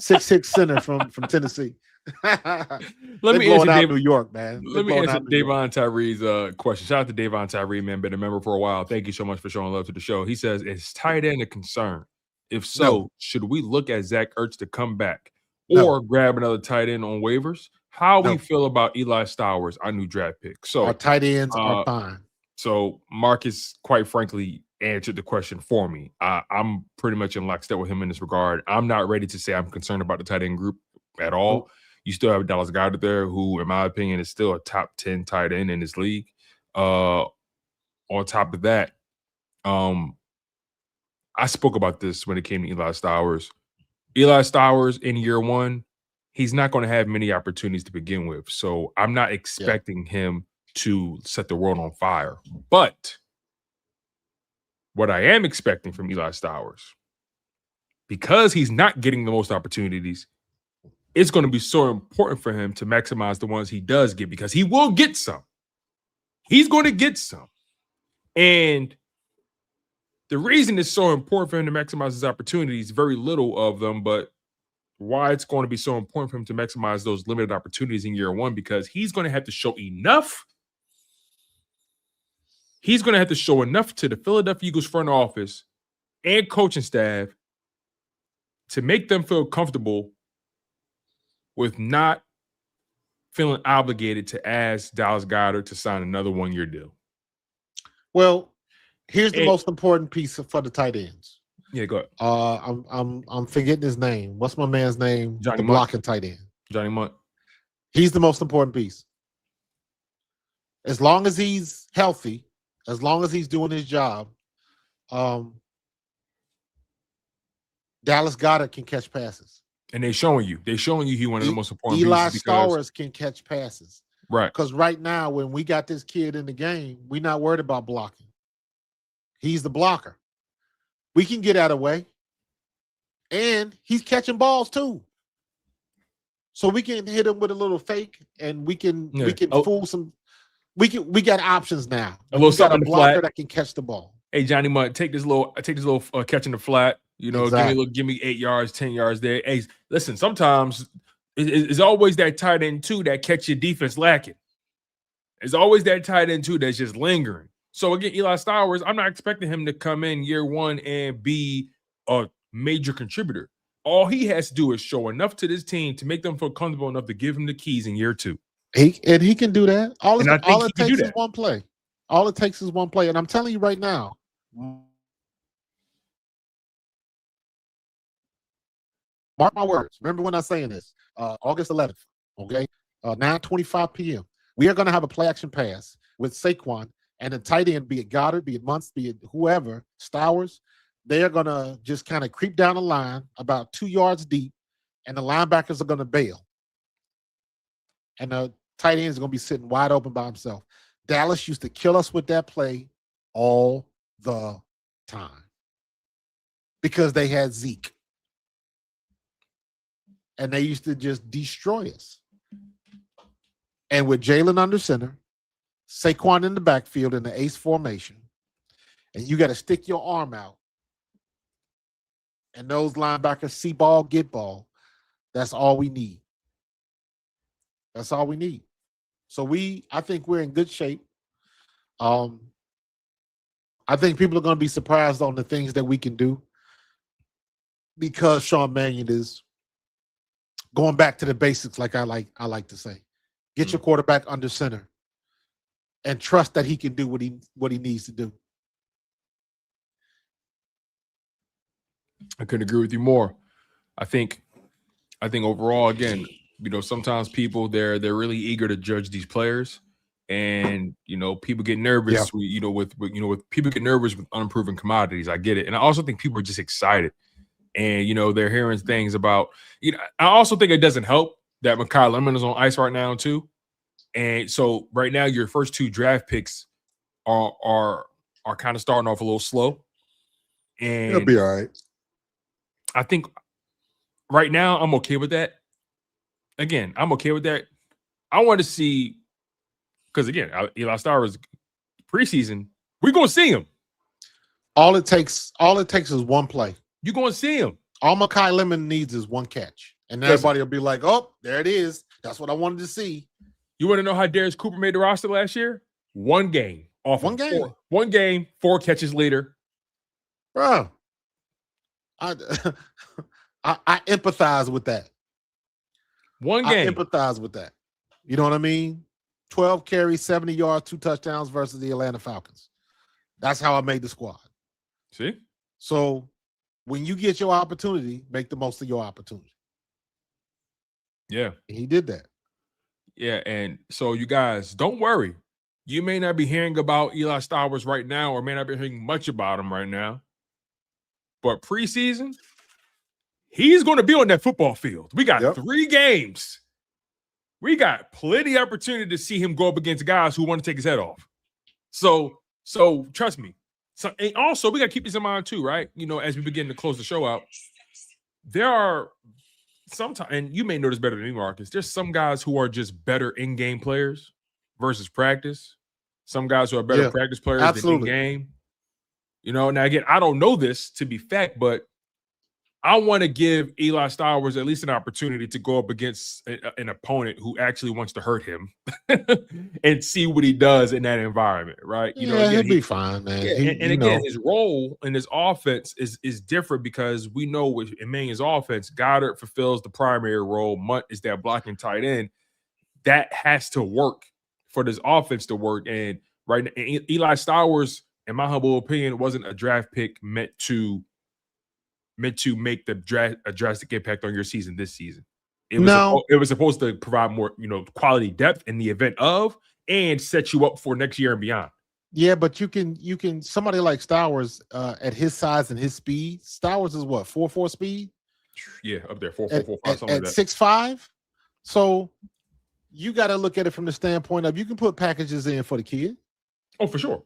6'6" center from Tennessee. Let me answer New York, man. Let me answer Davon Tyree's question. Shout out to Davon Tyree, man. Been a member for a while. Thank you so much for showing love to the show. He says, is tight end a concern? If so, should we look at Zach Ertz to come back or grab another tight end on waivers? How we feel about Eli Stowers, our new draft pick? So our tight ends are fine. So Marcus, quite frankly, answered the question for me. I'm pretty much in lockstep with him in this regard. I'm not ready to say I'm concerned about the tight end group at all. You still have Dallas Goedert there, who, in my opinion, is still a top 10 tight end in this league. On top of that, I spoke about this when it came to Eli Stowers. Eli Stowers in year one, he's not going to have many opportunities to begin with. So I'm not expecting him to set the world on fire. But what I am expecting from Eli Stowers, because he's not getting the most opportunities, it's going to be so important for him to maximize the ones he does get, because he will get some. He's going to get some. And the reason it's so important for him to maximize his opportunities, very little of them, but why it's going to be so important for him to maximize those limited opportunities in year one, because he's going to have to show enough. He's going to have to show enough to the Philadelphia Eagles front office and coaching staff to make them feel comfortable with not feeling obligated to ask Dallas Goedert to sign another one-year deal. Well, here's the most important piece for the tight ends. Yeah, go ahead. I'm forgetting his name. What's my man's name? Johnny the Munt. Blocking tight end. Johnny Munt. He's the most important piece. As long as he's healthy, as long as he's doing his job, Dallas Goedert can catch passes. And they're showing you he one of the most important Eli pieces. Eli Stowers can catch passes. Right. Because right now, when we got this kid in the game, we're not worried about blocking. He's the blocker. We can get out of the way. And he's catching balls too. So we can hit him with a little fake, and we can fool some. We got options now. A little we got a something blocker flat that can catch the ball. Hey, Johnny Munt, take this little catch in the flat. You know, exactly. give me 8 yards, 10 yards there. Hey, listen, sometimes it's always that tight end too that catch your defense lacking. It's always that tight end too that's just lingering. So again, Eli Stowers, I'm not expecting him to come in year one and be a major contributor. All he has to do is show enough to this team to make them feel comfortable enough to give him the keys in year two. He can do that. All it takes is that. one play. All it takes is one play. And I'm telling you right now, mark my words. Remember when I'm saying this, August 11th, okay, 9:25 p.m. We are going to have a play action pass with Saquon and a tight end, be it Goddard, be it Muntz, be it whoever, Stowers. They are going to just kind of creep down the line about 2 yards deep, and the linebackers are going to bail. And the tight end is going to be sitting wide open by himself. Dallas used to kill us with that play all the time because they had Zeke. And they used to just destroy us. And with Jalen under center, Saquon in the backfield in the ace formation, and you got to stick your arm out, and those linebackers see ball, get ball, that's all we need. That's all we need. So I think we're in good shape. I think people are going to be surprised on the things that we can do because Sean Mannion is going back to the basics, like I like to say. Get your quarterback under center and trust that he can do what he needs to do. I couldn't agree with you more. I think overall, again, sometimes people they're really eager to judge these players, and people get nervous. Yeah. With people get nervous with unproven commodities. I get it, and I also think people are just excited, and they're hearing things about. I also think it doesn't help that Makai Lemon is on ice right now too, and so right now your first 2 draft picks are kind of starting off a little slow, and It'll be all right. I think right now I'm okay with that. Again, I'm okay with that. I want to see, because again, Eli Stowers preseason, we're gonna see him. All it takes is one play. You're gonna see him. All Makai Lemon needs is one catch, and everybody will be like, "Oh, there it is. That's what I wanted to see." You want to know how Darius Cooper made the roster last year? One game. One game. 1 game, 4 catches later. Bro, I empathize with that. 1 game. I empathize with that. You know what I mean? 12 carries, 70 yards, 2 touchdowns versus the Atlanta Falcons. That's how I made the squad. See? So when you get your opportunity, make the most of your opportunity. Yeah. And he did that. Yeah, and so you guys, don't worry. You may not be hearing about Eli Stowers right now, or may not be hearing much about him right now. But preseason, he's going to be on that football field. We got 3 games. We got plenty of opportunity to see him go up against guys who want to take his head off. So trust me. So, and also, we got to keep this in mind too, right? As we begin to close the show out, there are sometimes, and you may know this better than me, Marcus, there's some guys who are just better in-game players versus practice. Some guys who are better practice players than in-game. Now again, I don't know this to be fact, but I want to give Eli Stowers at least an opportunity to go up against an opponent who actually wants to hurt him and see what he does in that environment, right? He'll be fine, man. His role in his offense is different because we know with Emmanuel's offense, Goddard fulfills the primary role. Munt is that blocking tight end. That has to work for this offense to work. And right now, Eli Stowers, in my humble opinion, wasn't a draft pick meant to make a drastic impact on your season this season. It was supposed to provide more, quality depth in the event of, and set you up for next year and beyond. Yeah, but you can somebody like Stowers at his size and his speed. Stowers is what, 4.4 speed? Yeah, up there, 4.4, 4.5, something like that. 6'5". So you got to look at it from the standpoint of you can put packages in for the kid. Oh, for sure.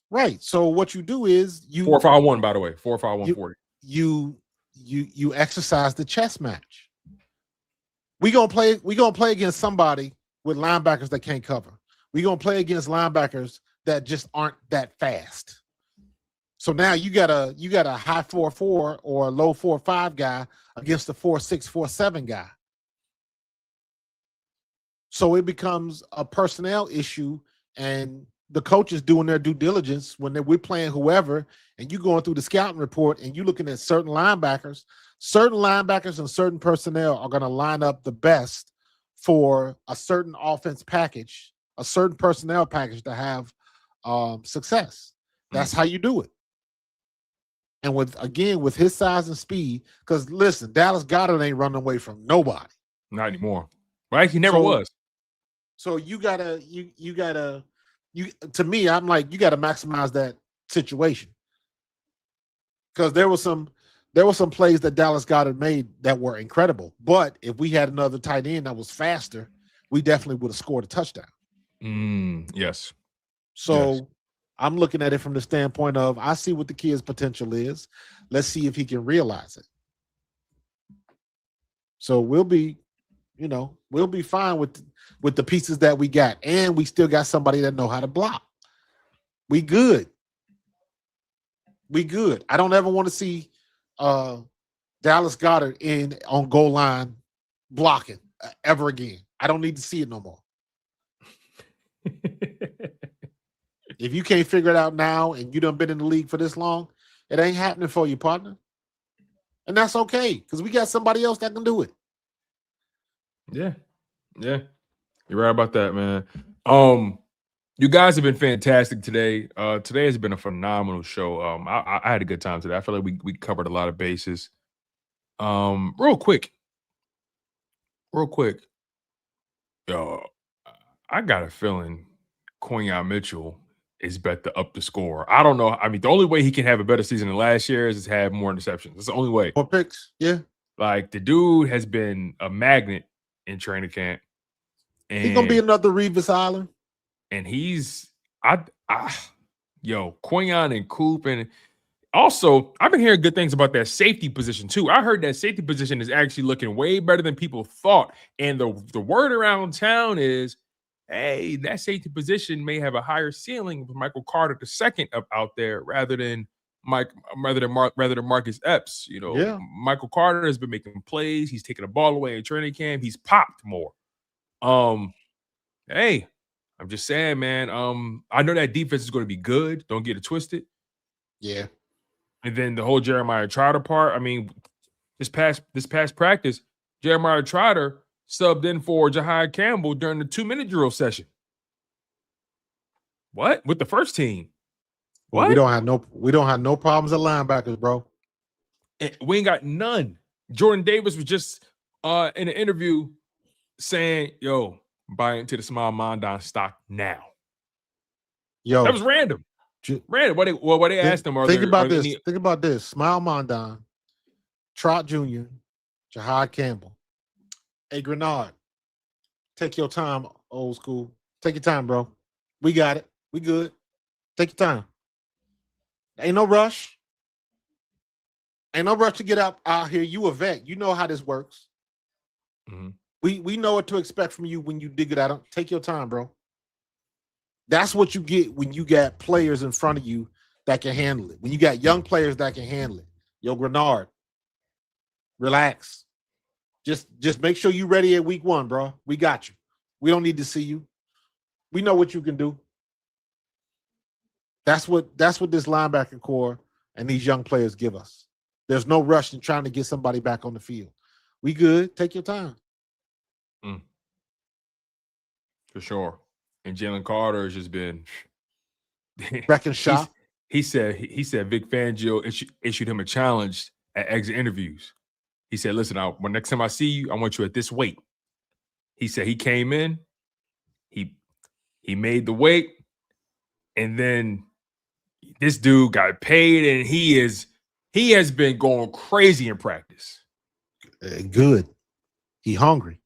Right. So what you do is 4.51, by the way, 4.51 40. You exercise the chess match. We gonna play against somebody with linebackers that can't cover. We gonna play against linebackers that just aren't that fast. So now you got a high 4.4 or a low 4.5 guy against a 4.6, 4.7 guy. So it becomes a personnel issue, and the coaches doing their due diligence when we're playing whoever, and you going through the scouting report and you looking at certain linebackers and certain personnel are going to line up the best for a certain offense package, a certain personnel package to have success. That's how you do it. And with his size and speed, because listen, Dallas Goedert ain't running away from nobody. Not anymore. Right? He never was. So you gotta to me, I'm like, you gotta maximize that situation. Because there were some plays that Dallas Goedert made that were incredible. But if we had another tight end that was faster, we definitely would have scored a touchdown. Yes. So yes. I'm looking at it from the standpoint of I see what the kid's potential is. Let's see if he can realize it. So we'll be fine with the pieces that we got, and we still got somebody that know how to block. We good. I don't ever want to see Dallas Goedert on goal line blocking ever again. I don't need to see it no more. If you can't figure it out now and you done been in the league for this long, it ain't happening for you, partner. And that's okay, because we got somebody else that can do it. Yeah. You're right about that, man. You guys have been fantastic today. Today has been a phenomenal show. I had a good time today. I feel like we covered a lot of bases. Real quick. Yo, I got a feeling Quinyon Mitchell is bet to up the score. I don't know. I mean, the only way he can have a better season than last year is to have more interceptions. That's the only way. More picks, yeah. Like, the dude has been a magnet in training camp. And He's gonna be another Revis Island. And he's Quinyon and Coop. And also, I've been hearing good things about that safety position too. I heard that safety position is actually looking way better than people thought. And the word around town is, hey, that safety position may have a higher ceiling with Michael Carter II up out there rather than Marcus Epps. You know, Yeah. Michael Carter has been making plays. He's taking the ball away in training camp. He's popped more. Hey, I'm just saying, man. I know that defense is going to be good. Don't get it twisted. Yeah. And then the whole Jeremiah Trotter part. I mean, this past practice, Jeremiah Trotter subbed in for Jahai Campbell during the 2-minute drill session. What? With the first team? Well, What? we don't have no problems at linebackers, bro. We ain't got none. Jordan Davis was just in an interview saying, "Yo, buy into the Smile Mondon stock now." Yo, that was random. Random. What they asked him? Think about this. Smile Mondon, Trot Jr., Jahai Campbell, hey Grenard. Take your time, old school. Take your time, bro. We got it. We good. Take your time. Ain't no rush. Ain't no rush to get out here. You a vet. You know how this works. Mm-hmm. We know what to expect from you when you dig it out. Take your time, bro. That's what you get when you got players in front of you that can handle it. When you got young players that can handle it. Yo, Grenard, relax. Just make sure you're ready at week 1, bro. We got you. We don't need to see you. We know what you can do. That's what this linebacker core and these young players give us. There's no rush in trying to get somebody back on the field. We good. Take your time. For sure. And Jalen Carter has just been wrecking shop. He said Vic Fangio issued him a challenge at exit interviews. He said, "Listen, when next time I see you, I want you at this weight." He said he came in, he made the weight, and then this dude got paid, and he has been going crazy in practice. Good. He hungry.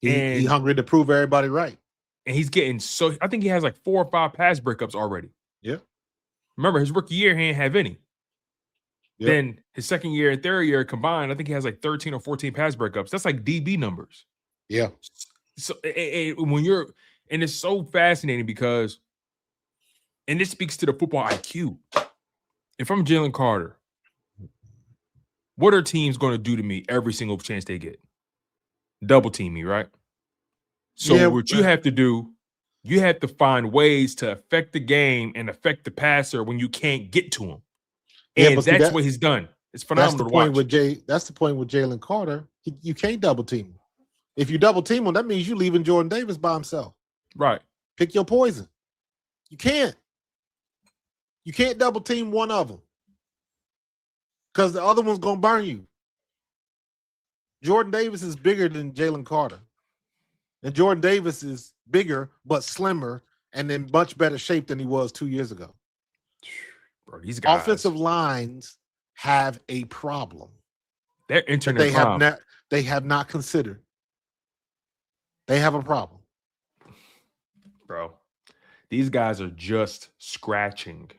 He hungry to prove everybody right. And he's getting I think he has like 4 or 5 pass breakups already. Yeah. Remember, his rookie year, he didn't have any. Yep. Then his second year and third year combined, I think he has like 13 or 14 pass breakups. That's like DB numbers. Yeah. So and it's so fascinating because, and this speaks to the football IQ. If I'm Jalen Carter, what are teams going to do to me every single chance they get? Double team me, right? So what you have to do, you have to find ways to affect the game and affect the passer when you can't get to him. And that's what he's done. It's phenomenal to watch. That's the point with Jalen Carter. You can't double team him. If you double team him, that means you're leaving Jordan Davis by himself. Right. Pick your poison. You can't. You can't double team one of them because the other one's going to burn you. Jordan Davis is bigger than Jalen Carter. And Jordan Davis is bigger but slimmer and in much better shape than he was 2 years ago. Bro, these guys, offensive lines have a problem. They're entering they have not considered. They have a problem. Bro, these guys are just scratching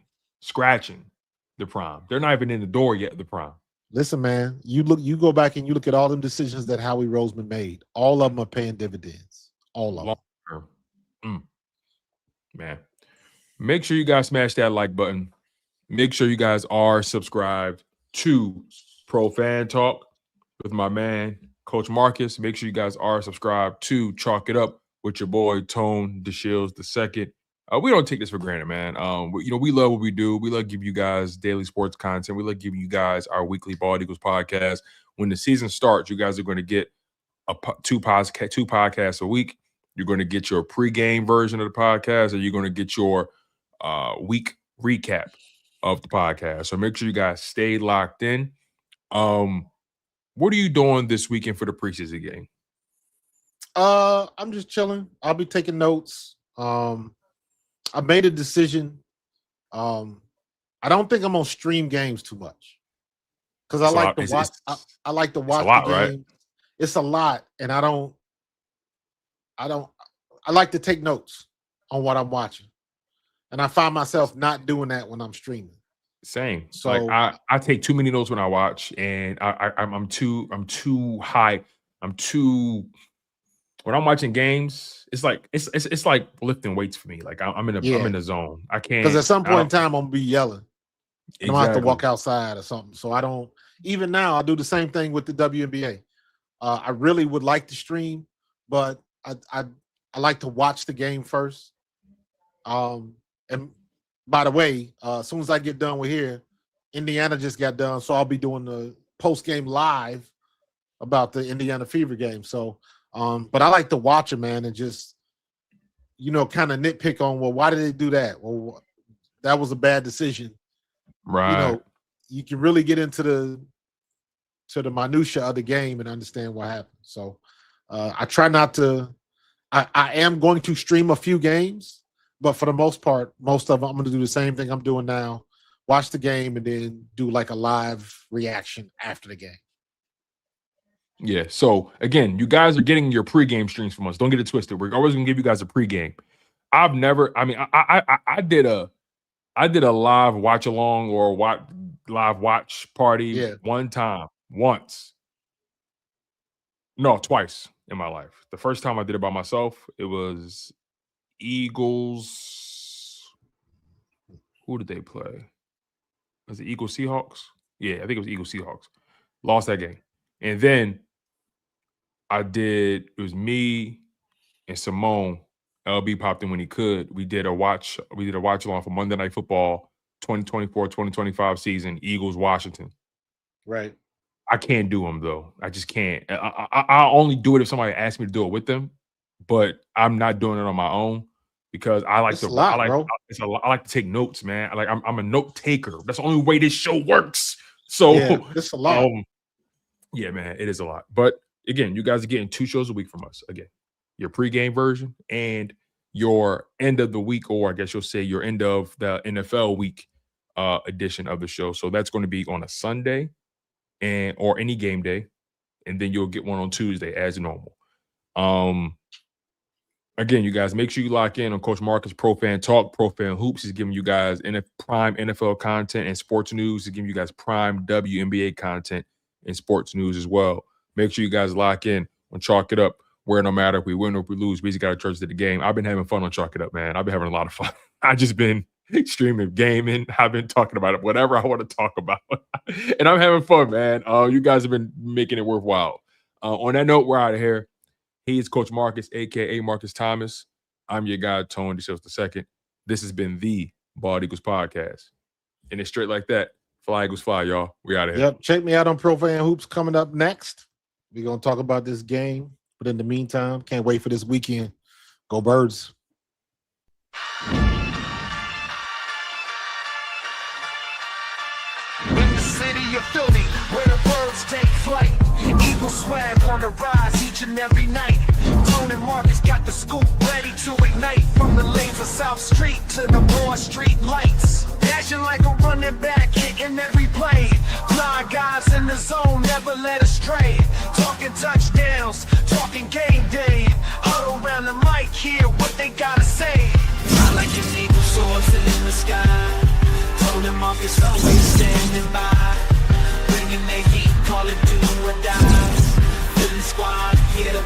the prime. They're not even in the door yet, the prime. Listen, man, you go back and you look at all them decisions that Howie Roseman made. All of them are paying dividends. All of them. Man, make sure you guys smash that like button. Make sure you guys are subscribed to Pro Fan Talk with my man, Coach Marcus. Make sure you guys are subscribed to Chalk It Up with your boy, Tone DeShields II. We don't take this for granted, man. We love what we do. We love giving you guys daily sports content. We love giving you guys our weekly Bald Eagles podcast. When the season starts, you guys are going to get two podcasts a week. You're going to get your pregame version of the podcast, or you're going to get your week recap of the podcast. So make sure you guys stay locked in. What are you doing this weekend for the preseason game? I'm just chilling. I'll be taking notes. I made a decision. I don't think I'm gonna stream games too much because I like to watch. I like to watch the game. Right? It's a lot, and I like to take notes on what I'm watching, and I find myself not doing that when I'm streaming. Same. So like I take too many notes when I watch, and I'm too high. When I'm watching games, it's like it's like lifting weights for me. Like I'm in the zone. I can't, because at some point in time I'm gonna be yelling. Exactly. I'm gonna have to walk outside or something. So I don't. Even now, I do the same thing with the WNBA. I really would like to stream, but I like to watch the game first. And by the way, as soon as I get done with here, Indiana just got done, so I'll be doing the post game live about the Indiana Fever game. So, but I like to watch it, man, and just kind of nitpick on, well, why did they do that? Well, that was a bad decision. Right. You can really get into the minutia of the game and understand what happened. So I try not to. I am going to stream a few games, but for the most part, most of them I'm going to do the same thing I'm doing now: watch the game and then do like a live reaction after the game. Yeah. So again, you guys are getting your pregame streams from us. Don't get it twisted. We're always going to give you guys a pregame. I've never. I mean, I did a live watch along or live watch party twice in my life. The first time I did it by myself, it was Eagles. Who did they play? Was it Eagles Seahawks? Yeah, I think it was Eagles Seahawks. Lost that game. And then it was me and Simone. LB popped in when he could. We did a watch along for Monday Night Football 2024-2025 season, Eagles Washington. Right. I can't do them though. I just can't. I only do it if somebody asks me to do it with them, but I'm not doing it on my own because I like I like to take notes, man. I'm a note taker. That's the only way this show works. So it's a lot. Yeah, man, it is a lot. But again, you guys are getting 2 shows a week from us. Again, your pregame version and your end of the week, or I guess you'll say your end of the NFL week edition of the show. So that's going to be on a Sunday or any game day, and then you'll get one on Tuesday as normal. Again, you guys, make sure you lock in on Coach Marcus Pro Fan Talk, Pro Fan Hoops. He's giving you guys prime NFL content and sports news. He's giving you guys prime WNBA content and sports news as well. Make sure you guys lock in on Chalk It Up, where no matter if we win or if we lose, we just got to trust to the game. I've been having fun on Chalk It Up, man. I've been having a lot of fun. I just been streaming gaming. I've been talking about it, whatever I want to talk about. And I'm having fun, man. You guys have been making it worthwhile. On that note, we're out of here. He is Coach Marcus, a.k.a. Marcus Thomas. I'm your guy, Tone DeShields II. This has been the Bald Eagles Podcast. And it's straight like that. Fly Eagles fly, y'all. We out of here. Yep. Check me out on Pro Fan Hoops coming up next. We're going to talk about this game. But in the meantime, can't wait for this weekend. Go Birds. In the city of Philly, where the birds take flight, Eagle swag on the rise each and every night. Tone and Marcus got the scoop ready to ignite. From the lanes of South Street to the Broad Street lights, dashing like a running back, hitting every play. Fly guys in the zone, never led astray. Talking touchdowns, talking game day. Huddle around the mic, hear what they gotta say. I like an eagle soaring in the sky. Tone and Marcus always standing by, bringing the heat, call it do or die. Philly squad, here to